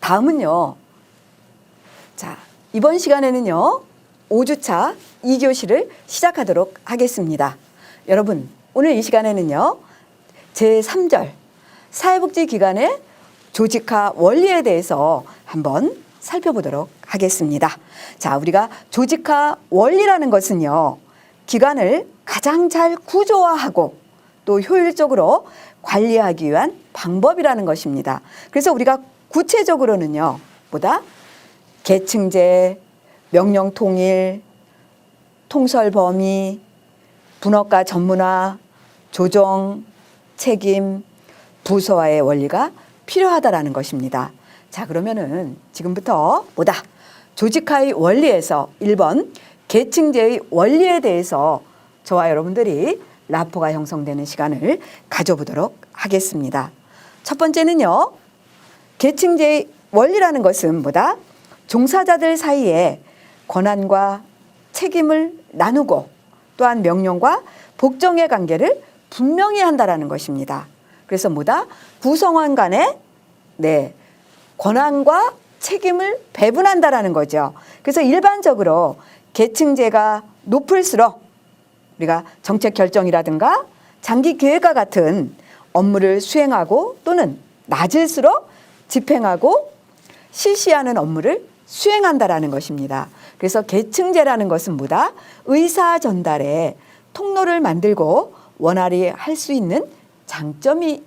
다음은요. 자, 이번 시간에는요. 5주차 2교시를 시작하도록 하겠습니다. 여러분, 오늘 이 시간에는요. 제3절 사회복지기관의 조직화 원리에 대해서 한번 살펴보도록 하겠습니다. 자, 우리가 조직화 원리라는 것은요. 기관을 가장 잘 구조화하고 또 효율적으로 관리하기 위한 방법이라는 것입니다. 그래서 우리가 구체적으로는요. 보다 계층제, 명령 통일, 통솔 범위, 분업과 전문화, 조정, 책임, 부서화의 원리가 필요하다라는 것입니다. 자, 그러면은 지금부터 보다 조직화의 원리에서 1번 계층제의 원리에 대해서 저와 여러분들이 라포가 형성되는 시간을 가져보도록 하겠습니다. 첫 번째는요. 계층제의 원리라는 것은 뭐다? 종사자들 사이에 권한과 책임을 나누고 또한 명령과 복종의 관계를 분명히 한다라는 것입니다. 그래서 뭐다? 구성원 간에 권한과 책임을 배분한다라는 거죠. 그래서 일반적으로 계층제가 높을수록 우리가 정책 결정이라든가 장기 계획과 같은 업무를 수행하고 또는 낮을수록 집행하고 실시하는 업무를 수행한다라는 것입니다. 그래서 계층제라는 것은 뭐다? 의사 전달에 통로를 만들고 원활히 할 수 있는 장점이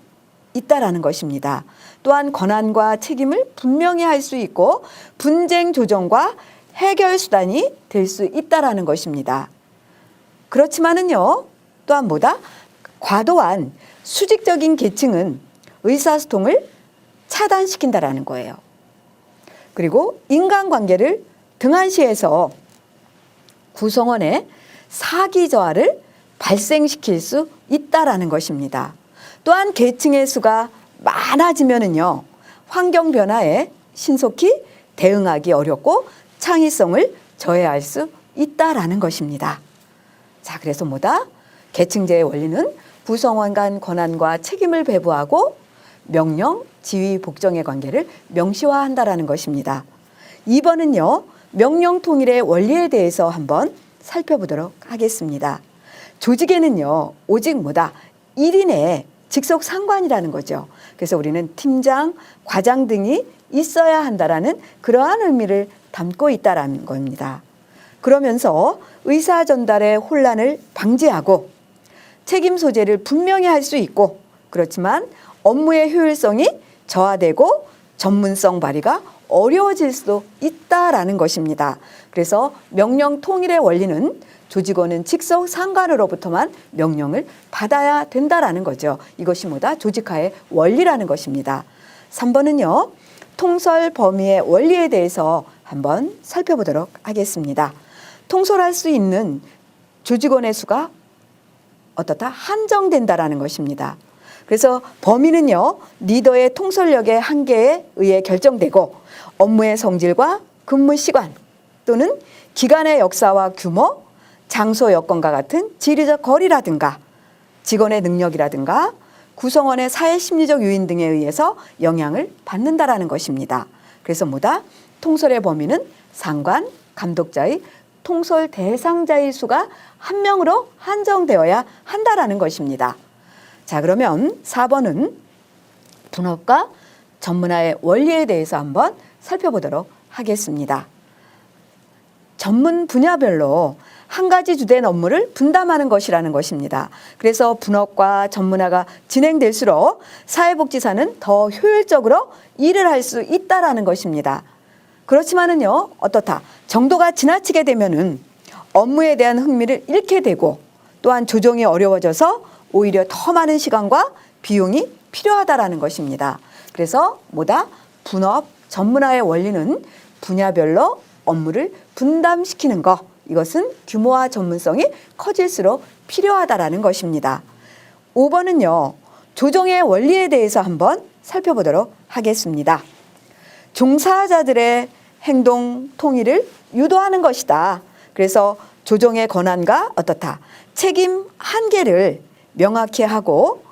있다라는 것입니다. 또한 권한과 책임을 분명히 할 수 있고 분쟁 조정과 해결 수단이 될 수 있다라는 것입니다. 그렇지만은요, 또한 뭐다? 과도한 수직적인 계층은 의사소통을 차단시킨다라는 거예요. 그리고 인간관계를 등한시해서 구성원의 사기 저하를 발생시킬 수 있다라는 것입니다. 또한 계층의 수가 많아지면은요, 환경 변화에 신속히 대응하기 어렵고 창의성을 저해할 수 있다라는 것입니다. 자, 그래서 뭐다? 계층제의 원리는 구성원 간 권한과 책임을 배부하고 명령, 지휘, 복종의 관계를 명시화한다라는 것입니다. 2번은요. 명령 통일의 원리에 대해서 한번 살펴보도록 하겠습니다. 조직에는요. 오직 뭐다? 1인의 직속 상관이라는 거죠. 그래서 우리는 팀장, 과장 등이 있어야 한다라는 그러한 의미를 담고 있다라는 겁니다. 그러면서 의사 전달의 혼란을 방지하고 책임 소재를 분명히 할 수 있고 그렇지만 업무의 효율성이 저하되고 전문성 발휘가 어려워질 수도 있다라는 것입니다. 그래서 명령 통일의 원리는 조직원은 직속 상관으로부터만 명령을 받아야 된다라는 거죠. 이것이 뭐다? 조직화의 원리라는 것입니다. 3번은요. 통솔 범위의 원리에 대해서 한번 살펴보도록 하겠습니다. 통솔할 수 있는 조직원의 수가 어떻다? 한정된다라는 것입니다. 그래서 범위는요. 리더의 통솔력의 한계에 의해 결정되고 업무의 성질과 근무 시간 또는 기관의 역사와 규모, 장소 여건과 같은 지리적 거리라든가 직원의 능력이라든가 구성원의 사회심리적 요인 등에 의해서 영향을 받는다라는 것입니다. 그래서 뭐다? 통솔의 범위는 상관, 감독자의 통솔 대상자의 수가 한 명으로 한정되어야 한다라는 것입니다. 자, 그러면 4번은 분업과 전문화의 원리에 대해서 한번 살펴보도록 하겠습니다. 전문 분야별로 한 가지 주된 업무를 분담하는 것이라는 것입니다. 그래서 분업과 전문화가 진행될수록 사회복지사는 더 효율적으로 일을 할 수 있다라는 것입니다. 그렇지만은요, 어떻다? 정도가 지나치게 되면은 업무에 대한 흥미를 잃게 되고 또한 조정이 어려워져서 오히려 더 많은 시간과 비용이 필요하다라는 것입니다. 그래서 뭐다? 분업, 전문화의 원리는 분야별로 업무를 분담시키는 것. 이것은 규모와 전문성이 커질수록 필요하다라는 것입니다. 5번은요. 조정의 원리에 대해서 한번 살펴보도록 하겠습니다. 종사자들의 행동 통일을 유도하는 것이다. 그래서 조정의 권한과 어떻다? 책임 한계를 명확히 하고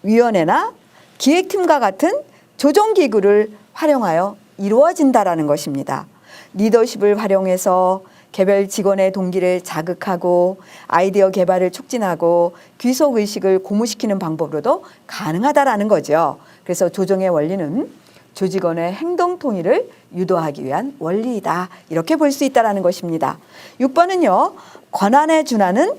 위원회나 기획팀과 같은 조정기구를 활용하여 이루어진다라는 것입니다. 리더십을 활용해서 개별 직원의 동기를 자극하고 아이디어 개발을 촉진하고 귀속의식을 고무시키는 방법으로도 가능하다라는 거죠. 그래서 조정의 원리는 조직원의 행동 통일을 유도하기 위한 원리이다. 이렇게 볼 수 있다는 것입니다. 6번은요. 권한에 준하는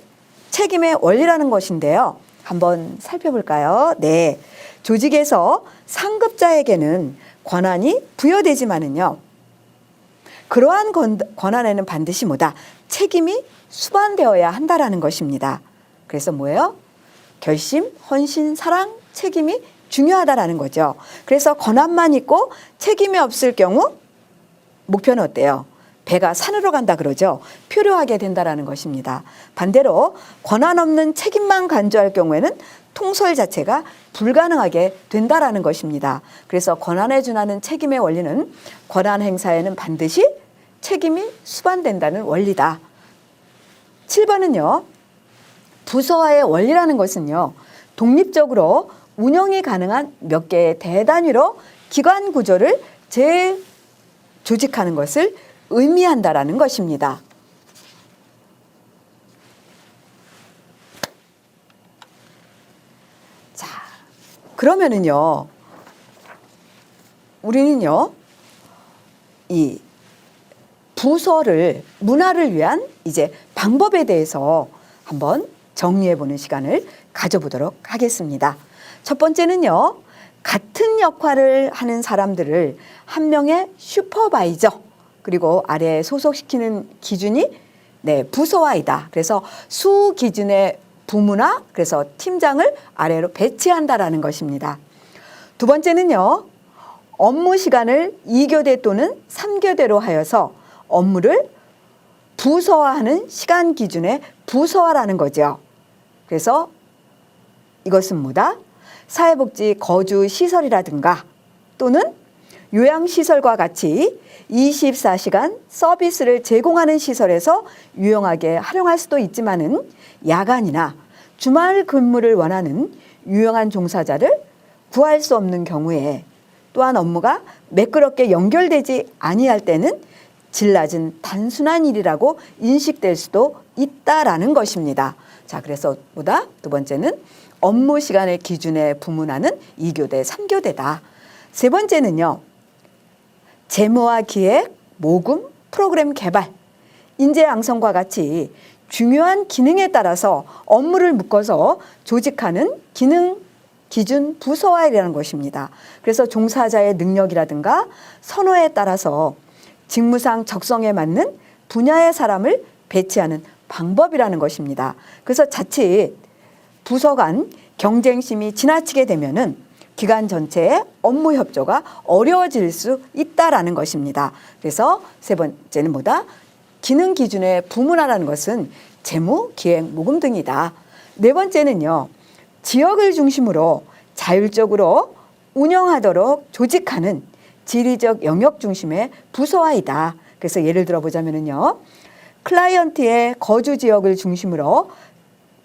책임의 원리라는 것인데요. 한번 살펴볼까요? 네. 조직에서 상급자에게는 권한이 부여되지만은요. 그러한 권한에는 반드시 뭐다? 책임이 수반되어야 한다라는 것입니다. 그래서 뭐예요? 결심, 헌신, 사랑, 책임이 중요하다라는 거죠. 그래서 권한만 있고 책임이 없을 경우 목표는 어때요? 배가 산으로 간다 그러죠. 표류하게 된다라는 것입니다. 반대로 권한 없는 책임만 간주할 경우에는 통솔 자체가 불가능하게 된다라는 것입니다. 그래서 권한에 준하는 책임의 원리는 권한 행사에는 반드시 책임이 수반된다는 원리다. 7번은요. 부서화의 원리라는 것은요. 독립적으로 운영이 가능한 몇 개의 대단위로 기관 구조를 재조직하는 것을 의미한다라는 것입니다. 자, 그러면은요. 우리는요. 이 부서를 문화를 위한 이제 방법에 대해서 한번 정리해 보는 시간을 가져보도록 하겠습니다. 첫 번째는요. 같은 역할을 하는 사람들을 한 명의 슈퍼바이저 그리고 아래에 소속시키는 기준이 부서화이다. 그래서 수 기준의 부문화 그래서 팀장을 아래로 배치한다라는 것입니다. 두 번째는요. 업무 시간을 2교대 또는 3교대로 하여서 업무를 부서화하는 시간 기준의 부서화라는 거죠. 그래서 이것은 뭐다? 사회복지 거주 시설이라든가 또는 요양시설과 같이 24시간 서비스를 제공하는 시설에서 유용하게 활용할 수도 있지만은 야간이나 주말 근무를 원하는 유용한 종사자를 구할 수 없는 경우에 또한 업무가 매끄럽게 연결되지 아니할 때는 질 낮은 단순한 일이라고 인식될 수도 있다라는 것입니다. 자, 그래서 보다 두 번째는 업무 시간의 기준에 부문하는 2교대, 3교대다. 세 번째는요. 재무와 기획, 모금, 프로그램 개발, 인재 양성과 같이 중요한 기능에 따라서 업무를 묶어서 조직하는 기능 기준 부서화이라는 것입니다. 그래서 종사자의 능력이라든가 선호에 따라서 직무상 적성에 맞는 분야의 사람을 배치하는 방법이라는 것입니다. 그래서 자칫 부서 간 경쟁심이 지나치게 되면은 기관 전체의 업무 협조가 어려워질 수 있다라는 것입니다. 그래서 세 번째는 뭐다? 기능 기준의 부문화라는 것은 재무, 기획, 모금 등이다. 네 번째는요. 지역을 중심으로 자율적으로 운영하도록 조직하는 지리적 영역 중심의 부서화이다. 그래서 예를 들어 보자면은요. 클라이언트의 거주 지역을 중심으로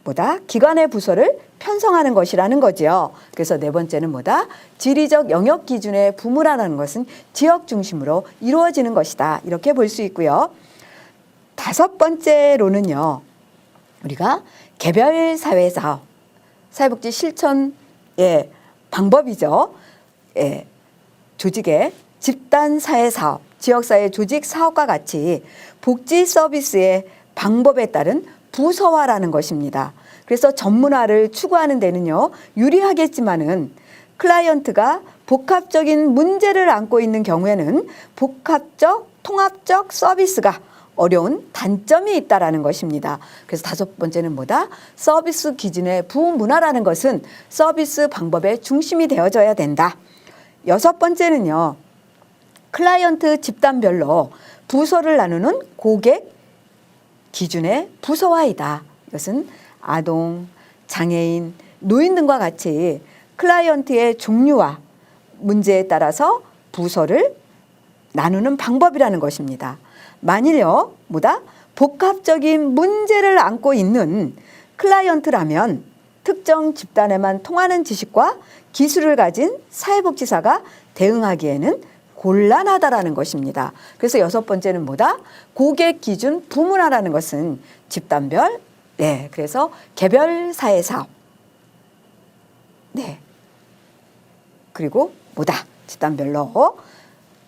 뭐다? 기관의 부서를 편성하는 것이라는 거죠. 그래서 네 번째는 뭐다? 지리적 영역 기준의 부문화라는 것은 지역 중심으로 이루어지는 것이다. 이렇게 볼 수 있고요. 다섯 번째로는요. 우리가 개별 사회 사업, 사회복지 실천의 방법이죠. 조직의 집단 사회 사업, 지역사회 조직 사업과 같이 복지 서비스의 방법에 따른 부서화라는 것입니다. 그래서 전문화를 추구하는 데는요, 유리하겠지만은 클라이언트가 복합적인 문제를 안고 있는 경우에는 복합적, 통합적 서비스가 어려운 단점이 있다라는 것입니다. 그래서 다섯 번째는 뭐다? 서비스 기준의 부문화라는 것은 서비스 방법의 중심이 되어져야 된다. 여섯 번째는요, 클라이언트 집단별로 부서를 나누는 고객 기준의 부서화이다. 이것은 아동, 장애인, 노인 등과 같이 클라이언트의 종류와 문제에 따라서 부서를 나누는 방법이라는 것입니다. 만일요, 뭐다? 복합적인 문제를 안고 있는 클라이언트라면 특정 집단에만 통하는 지식과 기술을 가진 사회복지사가 대응하기에는 곤란하다라는 것입니다. 그래서 6번째는 뭐다? 고객 기준 부문화라는 것은 집단별, 네, 그래서 개별 사회 사업, 네, 그리고 뭐다? 집단별로.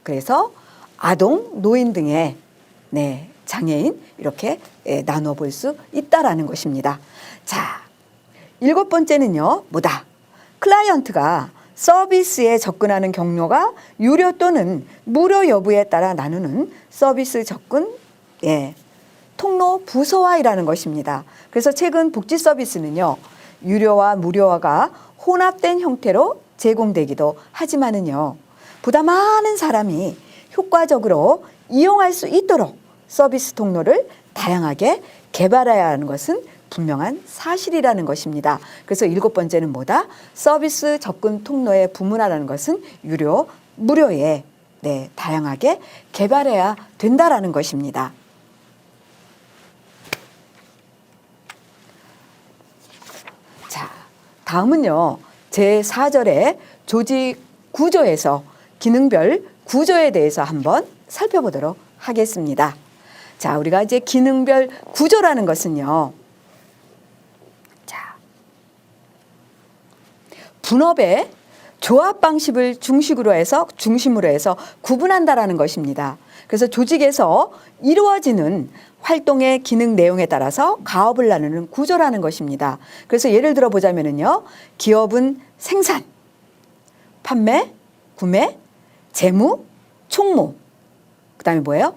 그래서 아동, 노인 등의 네, 장애인 이렇게 나눠 볼 수 있다라는 것입니다. 자, 7번째는요, 뭐다? 클라이언트가 서비스에 접근하는 경로가 유료 또는 무료 여부에 따라 나누는 서비스 접근 통로 부서화이라는 것입니다. 그래서 최근 복지 서비스는요, 유료와 무료화가 혼합된 형태로 제공되기도 하지만은요, 보다 많은 사람이 효과적으로 이용할 수 있도록 서비스 통로를 다양하게 개발해야 하는 것은 분명한 사실이라는 것입니다. 그래서 7번째는 뭐다? 서비스 접근 통로의 부문화라는 것은 유료, 무료에 다양하게 개발해야 된다라는 것입니다. 자, 다음은요. 제4절의 조직 구조에서 기능별 구조에 대해서 한번 살펴보도록 하겠습니다. 자, 우리가 이제 기능별 구조라는 것은요. 자, 분업의 조합 방식을 중심으로 해서 구분한다라는 것입니다. 그래서 조직에서 이루어지는 활동의 기능 내용에 따라서 가업을 나누는 구조라는 것입니다. 그래서 예를 들어 보자면은요, 기업은 생산, 판매, 구매, 재무, 총무, 그다음에 뭐예요?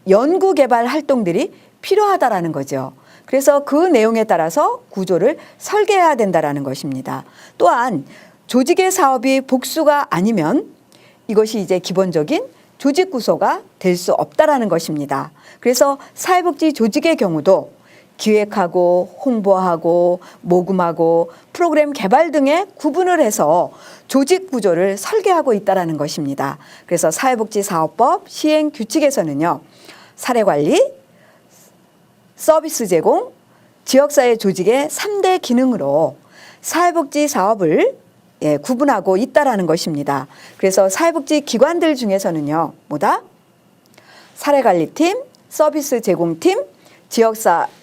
연구 개발 활동들이 필요하다라는 거죠. 그래서 그 내용에 따라서 구조를 설계해야 된다라는 것입니다. 또한 조직의 사업이 복수가 아니면 이것이 이제 기본적인 조직 구조가 될 수 없다라는 것입니다. 그래서 사회복지 조직의 경우도 기획하고 홍보하고 모금하고 프로그램 개발 등의 구분을 해서 조직 구조를 설계하고 있다라는 것입니다. 그래서 사회복지사업법 시행 규칙에서는요, 사례관리, 서비스 제공, 지역사회 조직의 3대 기능으로 사회복지 사업을 구분하고 있다라는 것입니다. 그래서 사회복지 기관들 중에서는요, 뭐다? 사례관리팀, 서비스 제공팀,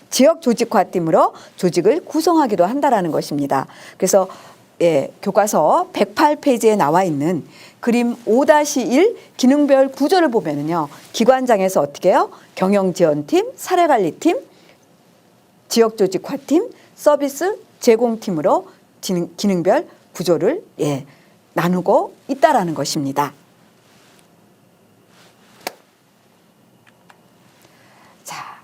지역조직화팀으로 조직을 구성하기도 한다라는 것입니다. 그래서 교과서 108페이지에 나와 있는 그림 5-1 기능별 구조를 보면은요, 기관장에서 어떻게 해요? 경영지원팀, 사례관리팀, 지역조직화팀, 서비스 제공팀으로 기능별 구조를 나누고 있다라는 것입니다. 자,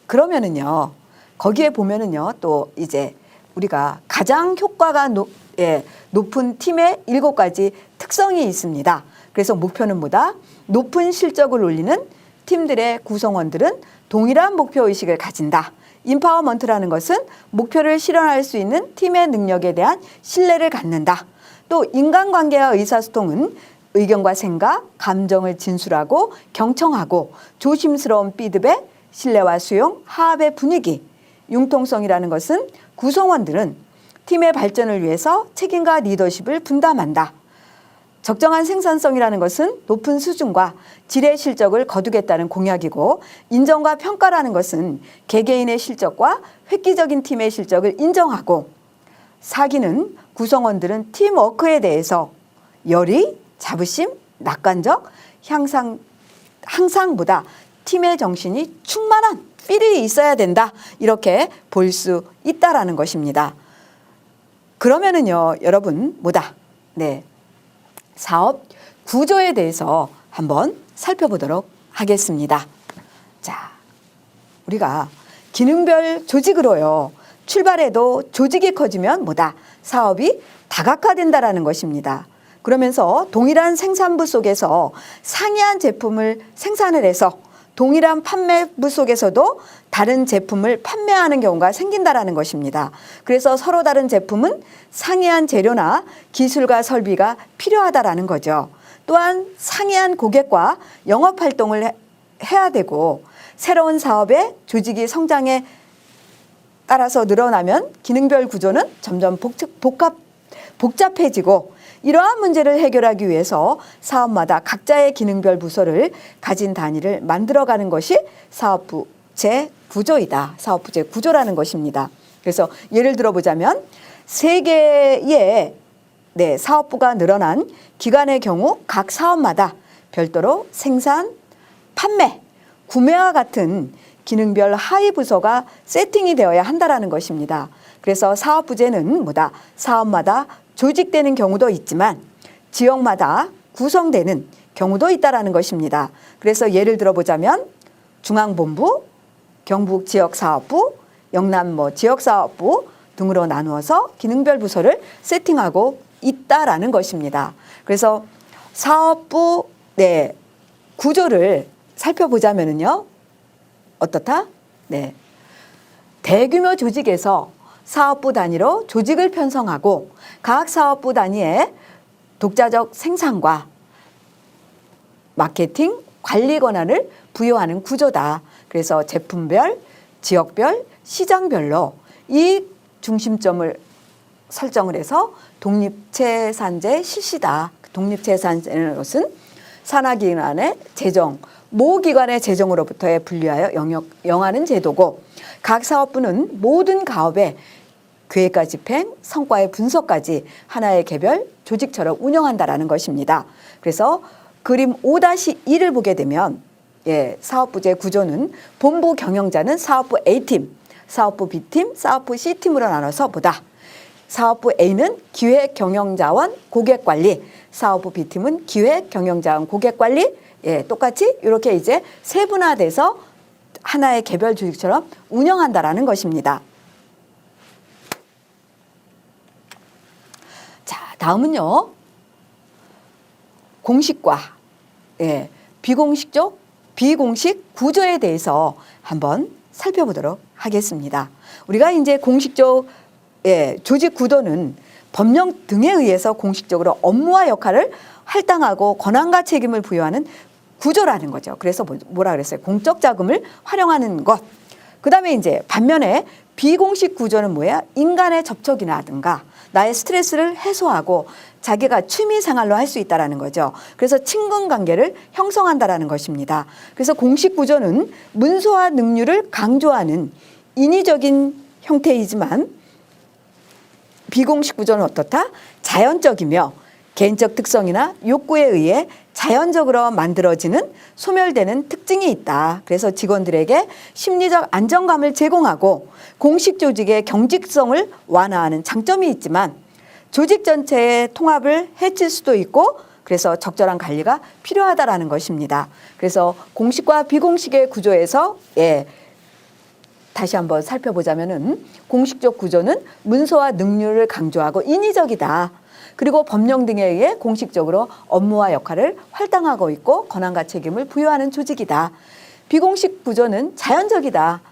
그러면은요, 거기에 보면은요, 또 이제 우리가 가장 효과가 높은 팀의 7가지 특성이 있습니다. 그래서 목표는 뭐다? 높은 실적을 올리는 팀들의 구성원들은 동일한 목표의식을 가진다. 인파워먼트라는 것은 목표를 실현할 수 있는 팀의 능력에 대한 신뢰를 갖는다. 또 인간관계와 의사소통은 의견과 생각, 감정을 진술하고 경청하고 조심스러운 피드백, 신뢰와 수용, 화합의 분위기. 융통성이라는 것은 구성원들은 팀의 발전을 위해서 책임과 리더십을 분담한다. 적정한 생산성이라는 것은 높은 수준과 질의 실적을 거두겠다는 공약이고, 인정과 평가라는 것은 개개인의 실적과 획기적인 팀의 실적을 인정하고, 사기는 구성원들은 팀워크에 대해서 열의, 자부심, 낙관적, 항상보다 팀의 정신이 충만한 필이 있어야 된다. 이렇게 볼 수 있다라는 것입니다. 그러면은요, 여러분 뭐다? 사업 구조에 대해서 한번 살펴보도록 하겠습니다. 자, 우리가 기능별 조직으로요, 출발해도 조직이 커지면 뭐다? 사업이 다각화된다라는 것입니다. 그러면서 동일한 생산부 속에서 상이한 제품을 생산을 해서 동일한 판매부 속에서도 다른 제품을 판매하는 경우가 생긴다라는 것입니다. 그래서 서로 다른 제품은 상이한 재료나 기술과 설비가 필요하다라는 거죠. 또한 상이한 고객과 영업 활동을 해야 되고, 새로운 사업의 조직이 성장에 따라서 늘어나면 기능별 구조는 점점 복잡해지고, 이러한 문제를 해결하기 위해서 사업마다 각자의 기능별 부서를 가진 단위를 만들어가는 것이 사업부제 구조이다. 사업부제 구조라는 것입니다. 그래서 예를 들어보자면 3개의 사업부가 늘어난 기관의 경우 각 사업마다 별도로 생산, 판매, 구매와 같은 기능별 하위 부서가 세팅이 되어야 한다라는 것입니다. 그래서 사업부제는 뭐다? 사업마다 조직되는 경우도 있지만 지역마다 구성되는 경우도 있다라는 것입니다. 그래서 예를 들어보자면 중앙본부, 경북 지역사업부, 영남 지역사업부 등으로 나누어서 기능별 부서를 세팅하고 있다라는 것입니다. 그래서 사업부 구조를 살펴보자면요. 어떻다? 대규모 조직에서 사업부 단위로 조직을 편성하고 각 사업부 단위의 독자적 생산과 마케팅, 관리 권한을 부여하는 구조다. 그래서 제품별, 지역별, 시장별로 이 중심점을 설정을 해서 독립체산제 실시다. 독립체산제는 것은 산하기관의 재정, 모기관의 재정으로부터의 분리하여 영하는 제도고 각 사업부는 모든 가업의 계획과 집행, 성과의 분석까지 하나의 개별 조직처럼 운영한다라는 것입니다. 그래서 그림 5-2를 보게 되면 사업부제 구조는 본부 경영자는 사업부 A팀, 사업부 B팀, 사업부 C팀으로 나눠서 보다. 사업부 A는 기획 경영자원 고객관리, 사업부 B팀은 기획 경영자원 고객관리, 똑같이 이렇게 이제 세분화돼서 하나의 개별 조직처럼 운영한다라는 것입니다. 자, 다음은요. 공식과 비공식 구조에 대해서 한번 살펴보도록 하겠습니다. 우리가 이제 공식적 조직 구도는 법령 등에 의해서 공식적으로 업무와 역할을 할당하고 권한과 책임을 부여하는 구조라는 거죠. 그래서 뭐라 그랬어요? 공적 자금을 활용하는 것. 그다음에 이제 반면에 비공식 구조는 뭐야? 인간의 접촉이라든가 나의 스트레스를 해소하고 자기가 취미 생활로 할 수 있다라는 거죠. 그래서 친근 관계를 형성한다라는 것입니다. 그래서 공식 구조는 문서와 능률을 강조하는 인위적인 형태이지만 비공식 구조는 어떻다? 자연적이며 개인적 특성이나 욕구에 의해 자연적으로 만들어지는 소멸되는 특징이 있다. 그래서 직원들에게 심리적 안정감을 제공하고 공식 조직의 경직성을 완화하는 장점이 있지만 조직 전체의 통합을 해칠 수도 있고 그래서 적절한 관리가 필요하다라는 것입니다. 그래서 공식과 비공식의 구조에서 다시 한번 살펴보자면은 공식적 구조는 문서와 능률을 강조하고 인위적이다. 그리고 법령 등에 의해 공식적으로 업무와 역할을 할당하고 있고 권한과 책임을 부여하는 조직이다. 비공식 구조는 자연적이다.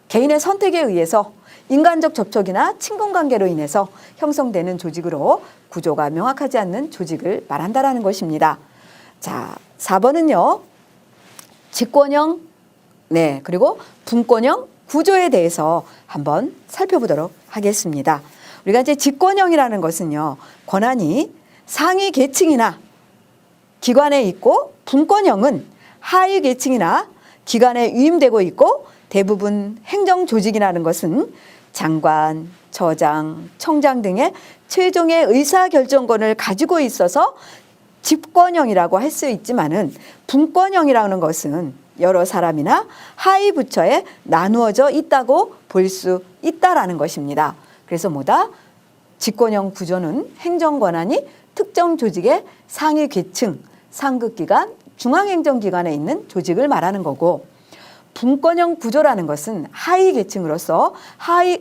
개인의 선택에 의해서 인간적 접촉이나 친근관계로 인해서 형성되는 조직으로 구조가 명확하지 않는 조직을 말한다라는 것입니다. 자, 4번은요. 직권형, 그리고 분권형 구조에 대해서 한번 살펴보도록 하겠습니다. 우리가 이제 직권형이라는 것은요, 권한이 상위 계층이나 기관에 있고 분권형은 하위 계층이나 기관에 위임되고 있고 대부분 행정조직이라는 것은 장관, 처장, 청장 등의 최종의 의사결정권을 가지고 있어서 집권형이라고 할 수 있지만은 분권형이라는 것은 여러 사람이나 하위 부처에 나누어져 있다고 볼 수 있다라는 것입니다. 그래서 뭐다? 집권형 구조는 행정권한이 특정 조직의 상위 계층, 상급기관, 중앙행정기관에 있는 조직을 말하는 거고 분권형 구조라는 것은 하위 계층으로서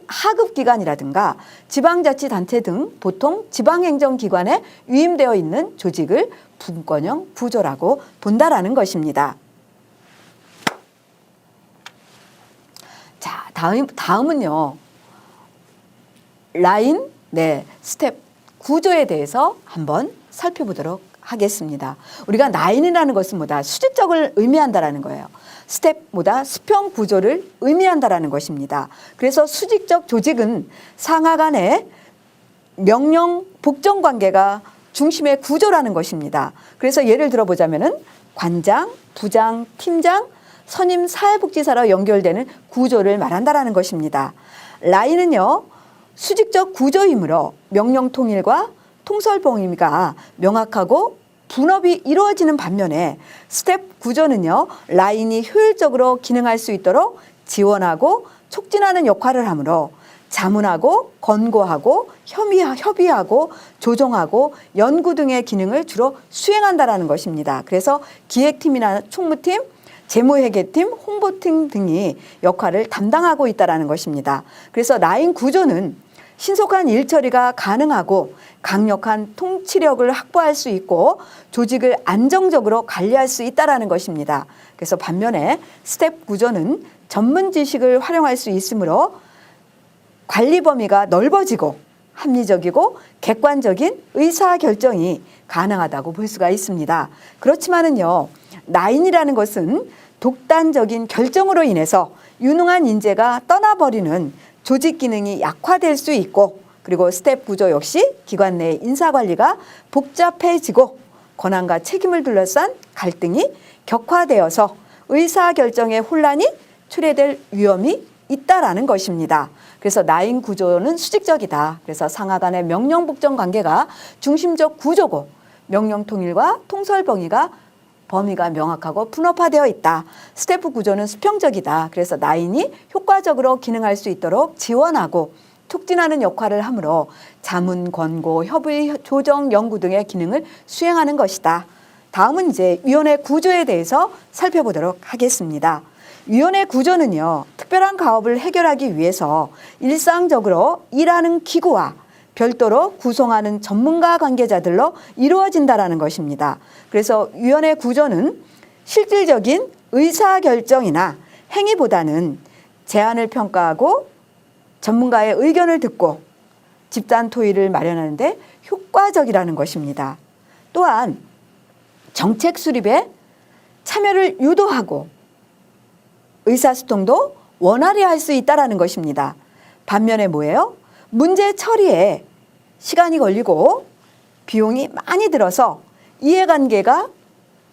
하급기관이라든가 지방자치단체 등 보통 지방행정기관에 위임되어 있는 조직을 분권형 구조라고 본다라는 것입니다. 자, 다음은요. 라인, 스텝 구조에 대해서 한번 살펴보도록 하겠습니다. 우리가 라인이라는 것은 뭐다? 수직적을 의미한다라는 거예요. 스텝보다 수평 구조를 의미한다라는 것입니다. 그래서 수직적 조직은 상하 간의 명령 복종 관계가 중심의 구조라는 것입니다. 그래서 예를 들어보자면은 관장, 부장, 팀장, 선임 사회복지사로 연결되는 구조를 말한다라는 것입니다. 라인은요, 수직적 구조이므로 명령 통일과 통솔 범위가 명확하고 분업이 이루어지는 반면에 스텝 구조는요, 라인이 효율적으로 기능할 수 있도록 지원하고 촉진하는 역할을 하므로 자문하고 권고하고 협의하고 조정하고 연구 등의 기능을 주로 수행한다라는 것입니다. 그래서 기획팀이나 총무팀, 재무회계팀, 홍보팀 등이 역할을 담당하고 있다는 것입니다. 그래서 라인 구조는 신속한 일처리가 가능하고 강력한 통치력을 확보할 수 있고 조직을 안정적으로 관리할 수 있다는 것입니다. 그래서 반면에 스텝 구조는 전문 지식을 활용할 수 있으므로 관리 범위가 넓어지고 합리적이고 객관적인 의사결정이 가능하다고 볼 수가 있습니다. 그렇지만은요, 라인이라는 것은 독단적인 결정으로 인해서 유능한 인재가 떠나버리는 조직 기능이 약화될 수 있고, 그리고 스텝 구조 역시 기관 내 인사관리가 복잡해지고 권한과 책임을 둘러싼 갈등이 격화되어서 의사결정의 혼란이 초래될 위험이 있다라는 것입니다. 그래서 라인 구조는 수직적이다. 그래서 상하 간의 명령 복종 관계가 중심적 구조고 명령 통일과 통솔 범위가 명확하고 분업화되어 있다. 스태프 구조는 수평적이다. 그래서 라인이 효과적으로 기능할 수 있도록 지원하고 촉진하는 역할을 하므로 자문, 권고, 협의, 조정, 연구 등의 기능을 수행하는 것이다. 다음은 이제 위원회 구조에 대해서 살펴보도록 하겠습니다. 위원회 구조는요, 특별한 가업을 해결하기 위해서 일상적으로 일하는 기구와 별도로 구성하는 전문가 관계자들로 이루어진다라는 것입니다. 그래서 위원회 구조는 실질적인 의사결정이나 행위보다는 제안을 평가하고 전문가의 의견을 듣고 집단 토의를 마련하는 데 효과적이라는 것입니다. 또한 정책 수립에 참여를 유도하고 의사소통도 원활히 할 수 있다는 것입니다. 반면에 뭐예요? 문제 처리에 시간이 걸리고 비용이 많이 들어서 이해관계가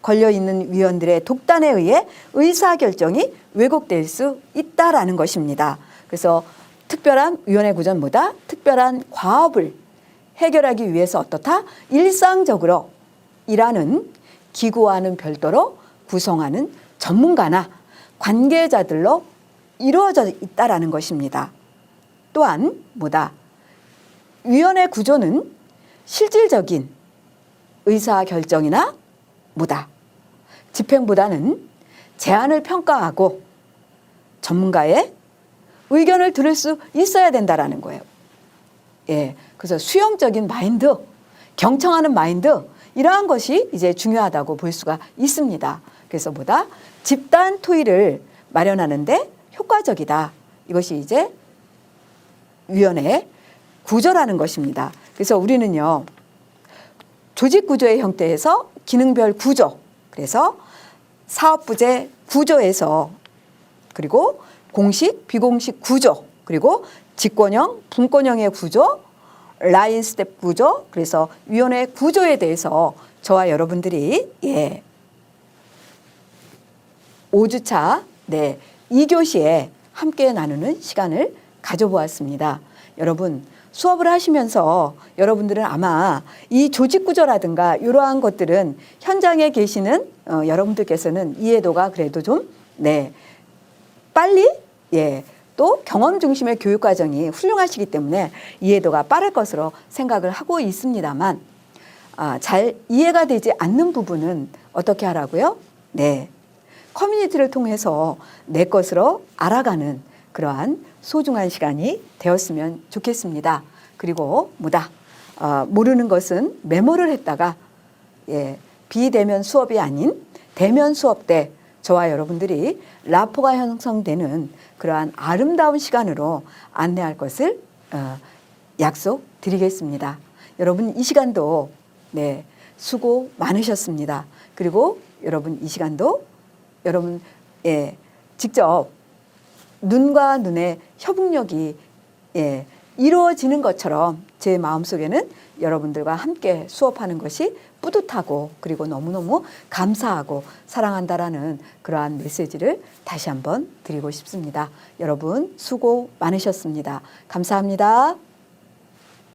걸려있는 위원들의 독단에 의해 의사결정이 왜곡될 수 있다는 것입니다. 그래서 특별한 위원회 구조보다 특별한 과업을 해결하기 위해서 어떻다? 일상적으로 일하는 기구와는 별도로 구성하는 전문가나 관계자들로 이루어져 있다는 것입니다. 또한 뭐다? 위원회 구조는 실질적인 의사결정이나 뭐다? 집행보다는 제안을 평가하고 전문가의 의견을 들을 수 있어야 된다라는 거예요. 예, 그래서 수용적인 마인드, 경청하는 마인드, 이러한 것이 이제 중요하다고 볼 수가 있습니다. 그래서 뭐다? 집단 토의를 마련하는데 효과적이다. 이것이 이제 위원회 구조라는 것입니다. 그래서 우리는요, 조직 구조의 형태에서 기능별 구조, 그래서 사업부제 구조에서 그리고 공식, 비공식 구조, 그리고 직권형, 분권형의 구조, 라인 스텝 구조, 그래서 위원회 구조에 대해서 저와 여러분들이 5주차 2교시에 함께 나누는 시간을 가져보았습니다. 여러분, 수업을 하시면서 여러분들은 아마 이 조직 구조라든가 이러한 것들은 현장에 계시는 여러분들께서는 이해도가 그래도 좀 빨리 또 경험 중심의 교육 과정이 훌륭하시기 때문에 이해도가 빠를 것으로 생각을 하고 있습니다만, 잘 이해가 되지 않는 부분은 어떻게 하라고요? 커뮤니티를 통해서 내 것으로 알아가는 그러한 소중한 시간이 되었으면 좋겠습니다. 그리고 뭐다? 모르는 것은 메모를 했다가 비대면 수업이 아닌 대면 수업 때 저와 여러분들이 라포가 형성되는 그러한 아름다운 시간으로 안내할 것을 약속드리겠습니다. 여러분, 이 시간도 수고 많으셨습니다. 그리고 여러분, 이 시간도 여러분 직접 눈과 눈의 협응력이 이루어지는 것처럼 제 마음속에는 여러분들과 함께 수업하는 것이 뿌듯하고 그리고 너무너무 감사하고 사랑한다라는 그러한 메시지를 다시 한번 드리고 싶습니다. 여러분 수고 많으셨습니다. 감사합니다.